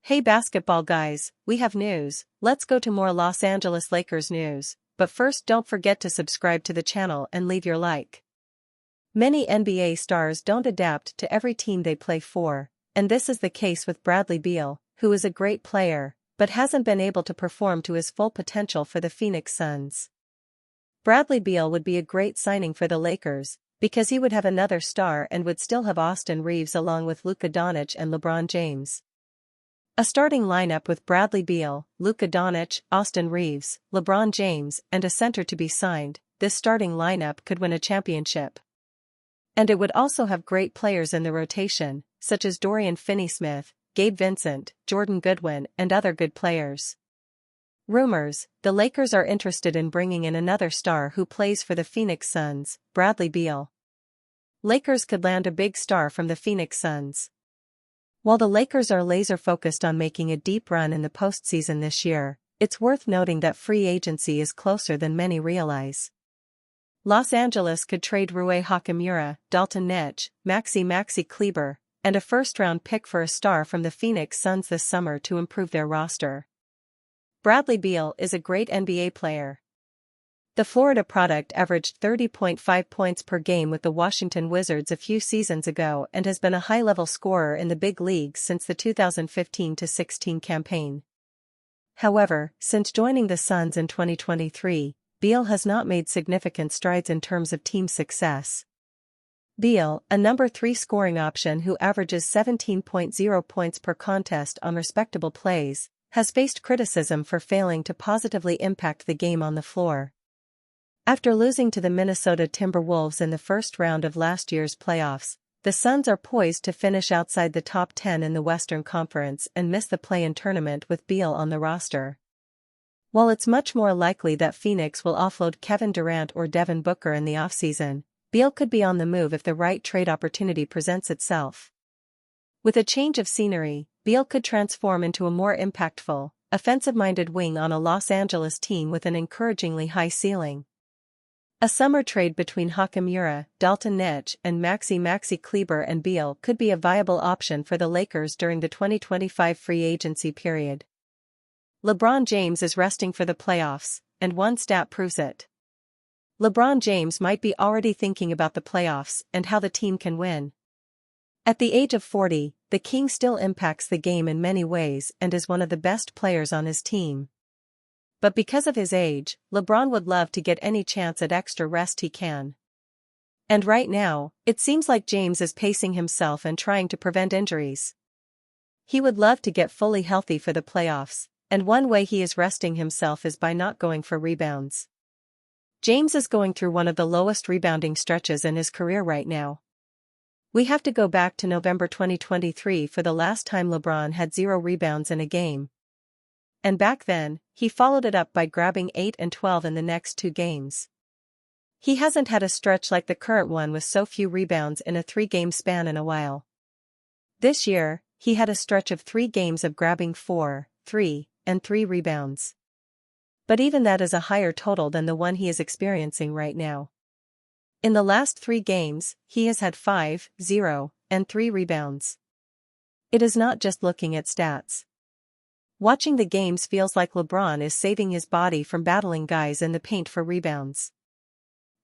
Hey basketball guys, we have news. Let's go to more Los Angeles Lakers news, but first don't forget to subscribe to the channel and leave your like. Many NBA stars don't adapt to every team they play for, and this is the case with Bradley Beal, who is a great player, but hasn't been able to perform to his full potential for the Phoenix Suns. Bradley Beal would be a great signing for the Lakers, because he would have another star and would still have Austin Reeves along with Luka Doncic and LeBron James. A starting lineup with Bradley Beal, Luka Doncic, Austin Reeves, LeBron James, and a center to be signed, this starting lineup could win a championship. And it would also have great players in the rotation, such as Dorian Finney-Smith, Gabe Vincent, Jordan Goodwin, and other good players. Rumors: the Lakers are interested in bringing in another star who plays for the Phoenix Suns, Bradley Beal. Lakers could land a big star from the Phoenix Suns. While the Lakers are laser-focused on making a deep run in the postseason this year, it's worth noting that free agency is closer than many realize. Los Angeles could trade Rui Hachimura, Dalton Knetch, Maxi Kleber, and a first-round pick for a star from the Phoenix Suns this summer to improve their roster. Bradley Beal is a great NBA player. The Florida product averaged 30.5 points per game with the Washington Wizards a few seasons ago and has been a high-level scorer in the big leagues since the 2015-16 campaign. However, since joining the Suns in 2023, Beal has not made significant strides in terms of team success. Beal, a number 3 scoring option who averages 17.0 points per contest on respectable plays, has faced criticism for failing to positively impact the game on the floor. After losing to the Minnesota Timberwolves in the first round of last year's playoffs, the Suns are poised to finish outside the top 10 in the Western Conference and miss the play-in tournament with Beal on the roster. While it's much more likely that Phoenix will offload Kevin Durant or Devin Booker in the offseason, Beal could be on the move if the right trade opportunity presents itself. With a change of scenery, Beal could transform into a more impactful, offensive-minded wing on a Los Angeles team with an encouragingly high ceiling. A summer trade between Hachimura, Dalton Knetch, and Maxi Kleber and Beal could be a viable option for the Lakers during the 2025 free agency period. LeBron James is resting for the playoffs, and one stat proves it. LeBron James might be already thinking about the playoffs and how the team can win. At the age of 40, the King still impacts the game in many ways and is one of the best players on his team. But because of his age, LeBron would love to get any chance at extra rest he can. And right now, it seems like James is pacing himself and trying to prevent injuries. He would love to get fully healthy for the playoffs, and one way he is resting himself is by not going for rebounds. James is going through one of the lowest rebounding stretches in his career right now. We have to go back to November 2023 for the last time LeBron had 0 rebounds in a game. And back then, he followed it up by grabbing 8 and 12 in the next 2 games. He hasn't had a stretch like the current one with so few rebounds in a 3-game span in a while. This year, he had a stretch of 3 games of grabbing 4, 3, and 3 rebounds. But even that is a higher total than the one he is experiencing right now. In the last 3 games, he has had 5, 0, and 3 rebounds. It is not just looking at stats. Watching the games feels like LeBron is saving his body from battling guys in the paint for rebounds.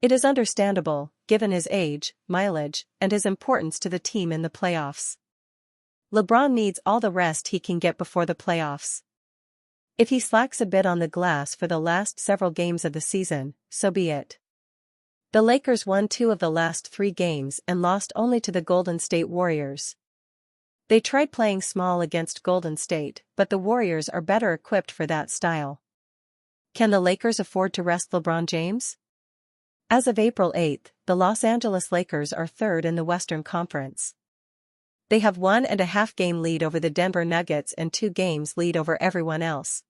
It is understandable, given his age, mileage, and his importance to the team in the playoffs. LeBron needs all the rest he can get before the playoffs. If he slacks a bit on the glass for the last several games of the season, so be it. The Lakers won 2 of the last 3 games and lost only to the Golden State Warriors. They tried playing small against Golden State, but the Warriors are better equipped for that style. Can the Lakers afford to rest LeBron James? As of April 8, the Los Angeles Lakers are 3rd in the Western Conference. They have 1.5 game lead over the Denver Nuggets and 2 games lead over everyone else.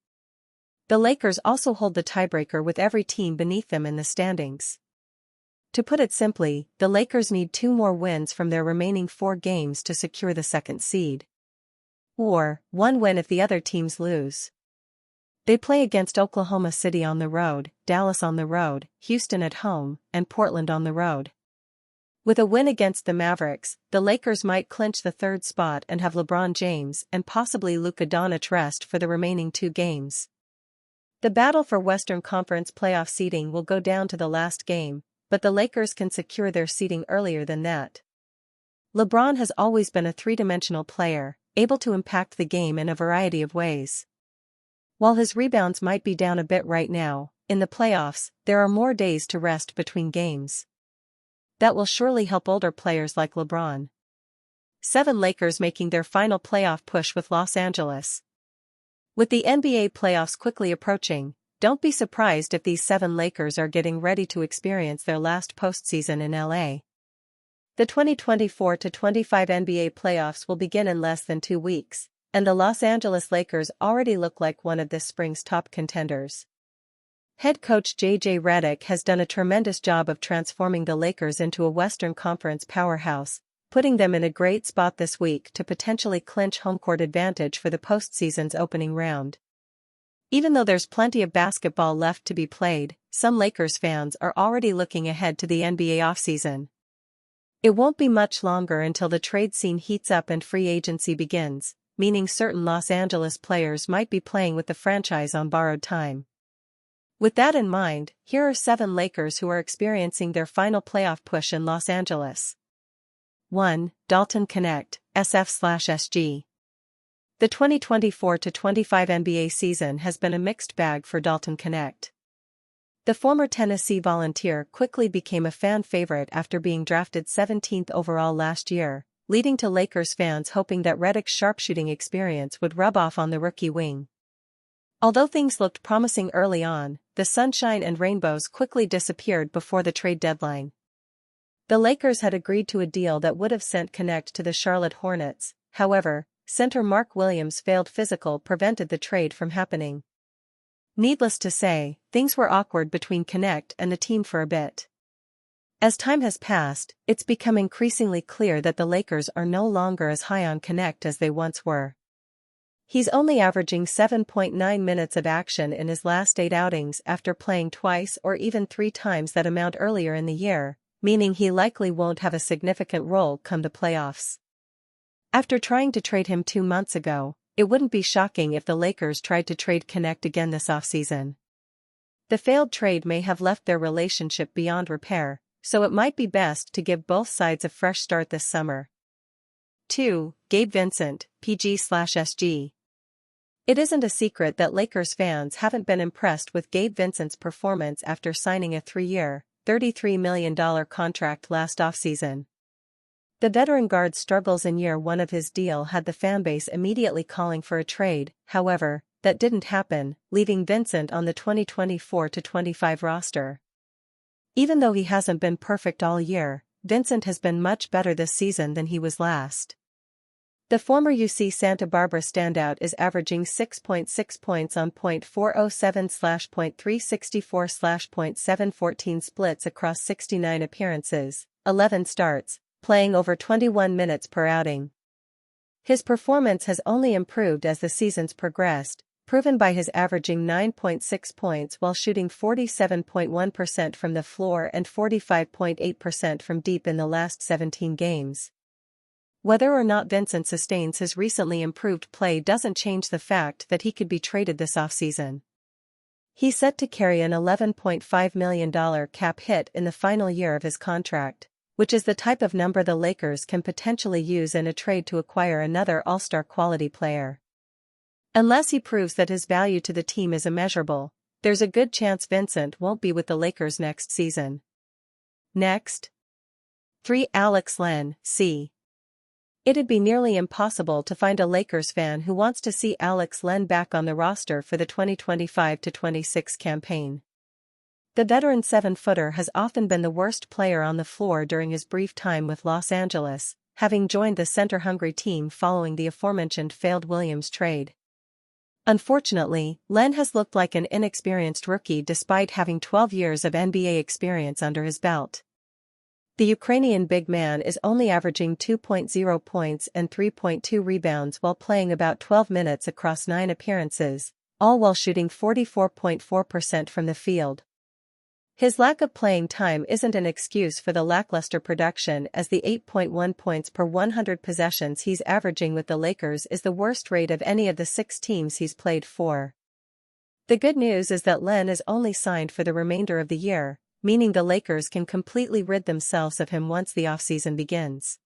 The Lakers also hold the tiebreaker with every team beneath them in the standings. To put it simply, the Lakers need 2 more wins from their remaining 4 games to secure the 2nd seed. Or, 1 win if the other teams lose. They play against Oklahoma City on the road, Dallas on the road, Houston at home, and Portland on the road. With a win against the Mavericks, the Lakers might clinch the third spot and have LeBron James and possibly Luka Doncic rest for the remaining 2 games. The battle for Western Conference playoff seeding will go down to the last game, but the Lakers can secure their seeding earlier than that. LeBron has always been a three-dimensional player, able to impact the game in a variety of ways. While his rebounds might be down a bit right now, in the playoffs, there are more days to rest between games. That will surely help older players like LeBron. 7 Lakers making their final playoff push with Los Angeles. With the NBA playoffs quickly approaching, don't be surprised if these 7 Lakers are getting ready to experience their last postseason in LA. The 2024-25 NBA playoffs will begin in less than 2 weeks, and the Los Angeles Lakers already look like one of this spring's top contenders. Head coach J.J. Redick has done a tremendous job of transforming the Lakers into a Western Conference powerhouse, putting them in a great spot this week to potentially clinch home court advantage for the postseason's opening round. Even though there's plenty of basketball left to be played, some Lakers fans are already looking ahead to the NBA offseason. It won't be much longer until the trade scene heats up and free agency begins, meaning certain Los Angeles players might be playing with the franchise on borrowed time. With that in mind, here are 7 Lakers who are experiencing their final playoff push in Los Angeles. 1. Dalton Knecht, SF/SG. The 2024-25 NBA season has been a mixed bag for Dalton Knecht. The former Tennessee Volunteer quickly became a fan favorite after being drafted 17th overall last year, leading to Lakers fans hoping that Redick's sharpshooting experience would rub off on the rookie wing. Although things looked promising early on, the sunshine and rainbows quickly disappeared before the trade deadline. The Lakers had agreed to a deal that would have sent Knecht to the Charlotte Hornets, however, center Mark Williams' failed physical prevented the trade from happening. Needless to say, things were awkward between Knecht and the team for a bit. As time has passed, it's become increasingly clear that the Lakers are no longer as high on Knecht as they once were. He's only averaging 7.9 minutes of action in his last 8 outings after playing twice or even 3 times that amount earlier in the year, meaning he likely won't have a significant role come the playoffs. After trying to trade him 2 months ago, it wouldn't be shocking if the Lakers tried to trade Knecht again this offseason. The failed trade may have left their relationship beyond repair, so it might be best to give both sides a fresh start this summer. 2. Gabe Vincent, PG/SG. It isn't a secret that Lakers fans haven't been impressed with Gabe Vincent's performance after signing a 3-year, $33 million contract last offseason. The veteran guard's struggles in year 1 of his deal had the fanbase immediately calling for a trade, however, that didn't happen, leaving Vincent on the 2024-25 roster. Even though he hasn't been perfect all year, Vincent has been much better this season than he was last. The former UC Santa Barbara standout is averaging 6.6 points on .407/.364/.714 splits across 69 appearances, 11 starts, playing over 21 minutes per outing. His performance has only improved as the season's progressed, proven by his averaging 9.6 points while shooting 47.1% from the floor and 45.8% from deep in the last 17 games. Whether or not Vincent sustains his recently improved play doesn't change the fact that he could be traded this offseason. He's set to carry an $11.5 million cap hit in the final year of his contract, which is the type of number the Lakers can potentially use in a trade to acquire another all-star quality player. Unless he proves that his value to the team is immeasurable, there's a good chance Vincent won't be with the Lakers next season. Next. 3. Alex Len, C. It'd be nearly impossible to find a Lakers fan who wants to see Alex Len back on the roster for the 2025-26 campaign. The veteran 7-footer has often been the worst player on the floor during his brief time with Los Angeles, having joined the center-hungry team following the aforementioned failed Williams trade. Unfortunately, Len has looked like an inexperienced rookie despite having 12 years of NBA experience under his belt. The Ukrainian big man is only averaging 2.0 points and 3.2 rebounds while playing about 12 minutes across 9 appearances, all while shooting 44.4% from the field. His lack of playing time isn't an excuse for the lackluster production, as the 8.1 points per 100 possessions he's averaging with the Lakers is the worst rate of any of the 6 teams he's played for. The good news is that Len is only signed for the remainder of the year, meaning the Lakers can completely rid themselves of him once the offseason begins.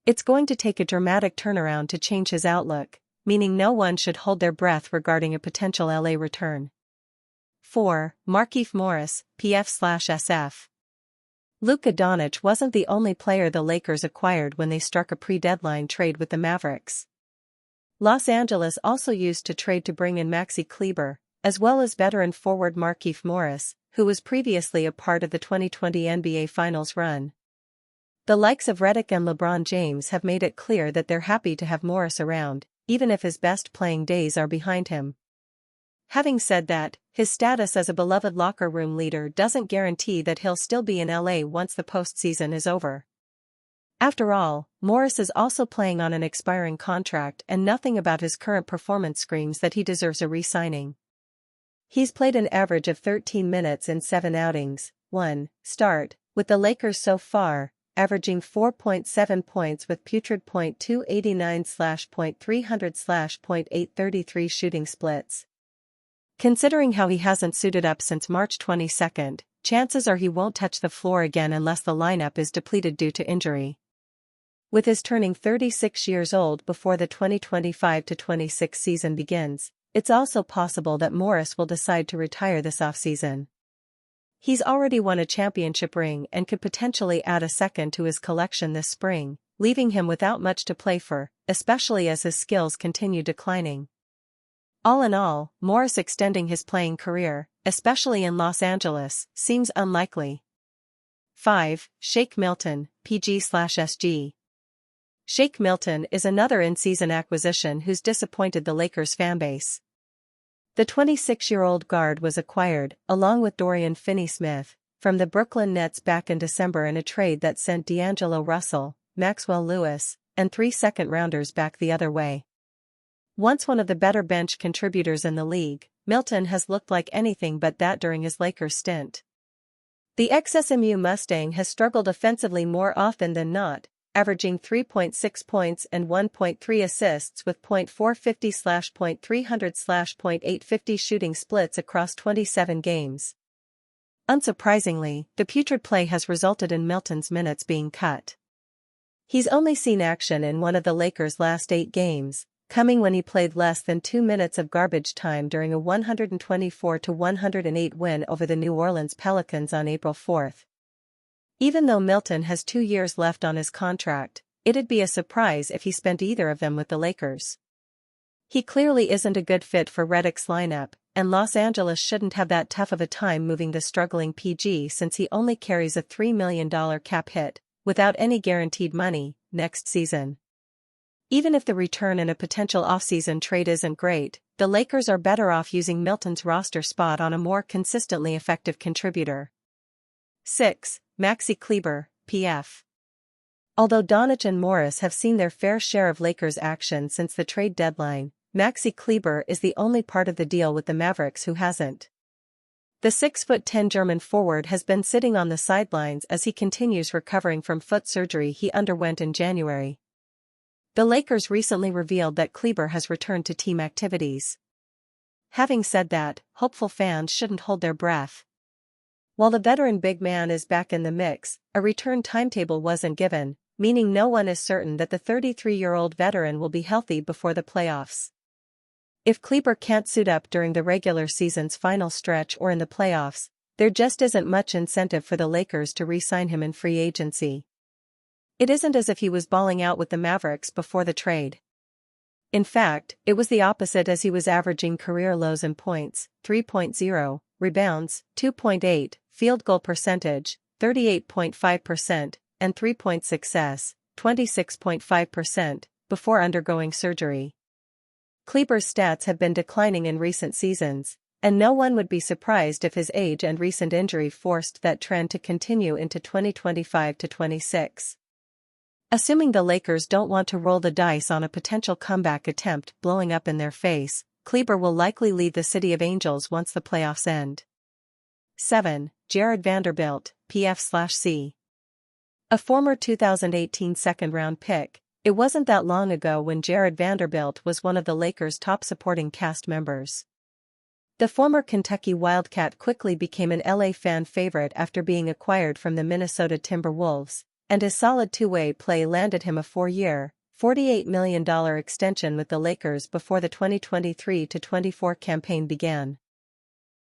It's going to take a dramatic turnaround to change his outlook, meaning no one should hold their breath regarding a potential LA return. 4. Markieff Morris, PF/SF. Luka Doncic wasn't the only player the Lakers acquired when they struck a pre-deadline trade with the Mavericks. Los Angeles also used to trade to bring in Maxi Kleber, as well as veteran forward Markieff Morris, who was previously a part of the 2020 NBA Finals run. The likes of Redick and LeBron James have made it clear that they're happy to have Morris around, even if his best playing days are behind him. Having said that, his status as a beloved locker room leader doesn't guarantee that he'll still be in LA once the postseason is over. After all, Morris is also playing on an expiring contract, and nothing about his current performance screams that he deserves a re-signing. He's played an average of 13 minutes in 7 outings, 1 start, with the Lakers so far, averaging 4.7 points with putrid .289/.300/.833 shooting splits. Considering how he hasn't suited up since March 22, chances are he won't touch the floor again unless the lineup is depleted due to injury. With his turning 36 years old before the 2025-26 season begins, it's also possible that Morris will decide to retire this offseason. He's already won a championship ring and could potentially add a second to his collection this spring, leaving him without much to play for, especially as his skills continue declining. All in all, Morris extending his playing career, especially in Los Angeles, seems unlikely. 5. Shake Milton, PG/SG. Shake Milton is another in-season acquisition who's disappointed the Lakers fanbase. The 26-year-old guard was acquired, along with Dorian Finney-Smith, from the Brooklyn Nets back in December in a trade that sent D'Angelo Russell, Maxwell Lewis, and 3 second-rounders back the other way. Once one of the better bench contributors in the league, Milton has looked like anything but that during his Lakers stint. The ex-SMU Mustang has struggled offensively more often than not, averaging 3.6 points and 1.3 assists with .450/.300/.850 shooting splits across 27 games. Unsurprisingly, the putrid play has resulted in Milton's minutes being cut. He's only seen action in one of the Lakers' last 8 games, coming when he played less than 2 minutes of garbage time during a 124-108 win over the New Orleans Pelicans on April 4. Even though Milton has 2 years left on his contract, it'd be a surprise if he spent either of them with the Lakers. He clearly isn't a good fit for Redick's lineup, and Los Angeles shouldn't have that tough of a time moving the struggling PG since he only carries a $3 million cap hit, without any guaranteed money, next season. Even if the return in a potential offseason trade isn't great, the Lakers are better off using Milton's roster spot on a more consistently effective contributor. 6. Maxi Kleber, PF. Although Doncic and Morris have seen their fair share of Lakers action since the trade deadline, Maxi Kleber is the only part of the deal with the Mavericks who hasn't. The 6'10" German forward has been sitting on the sidelines as he continues recovering from foot surgery he underwent in January. The Lakers recently revealed that Kleber has returned to team activities. Having said that, hopeful fans shouldn't hold their breath. While the veteran big man is back in the mix, a return timetable wasn't given, meaning no one is certain that the 33-year-old veteran will be healthy before the playoffs. If Kleber can't suit up during the regular season's final stretch or in the playoffs, there just isn't much incentive for the Lakers to re-sign him in free agency. It isn't as if he was balling out with the Mavericks before the trade. In fact, it was the opposite, as he was averaging career lows in points, 3.0, rebounds, 2.8, field goal percentage, 38.5%, and 3-point success, 26.5%, before undergoing surgery. Kleber's stats have been declining in recent seasons, and no one would be surprised if his age and recent injury forced that trend to continue into 2025-26. Assuming the Lakers don't want to roll the dice on a potential comeback attempt blowing up in their face, Kleber will likely leave the City of Angels once the playoffs end. 7. Jared Vanderbilt, PF/C. A former 2018 second-round pick, it wasn't that long ago when Jared Vanderbilt was one of the Lakers' top supporting cast members. The former Kentucky Wildcat quickly became an LA fan favorite after being acquired from the Minnesota Timberwolves, and his solid two-way play landed him a 4-year, $48 million extension with the Lakers before the 2023-24 campaign began.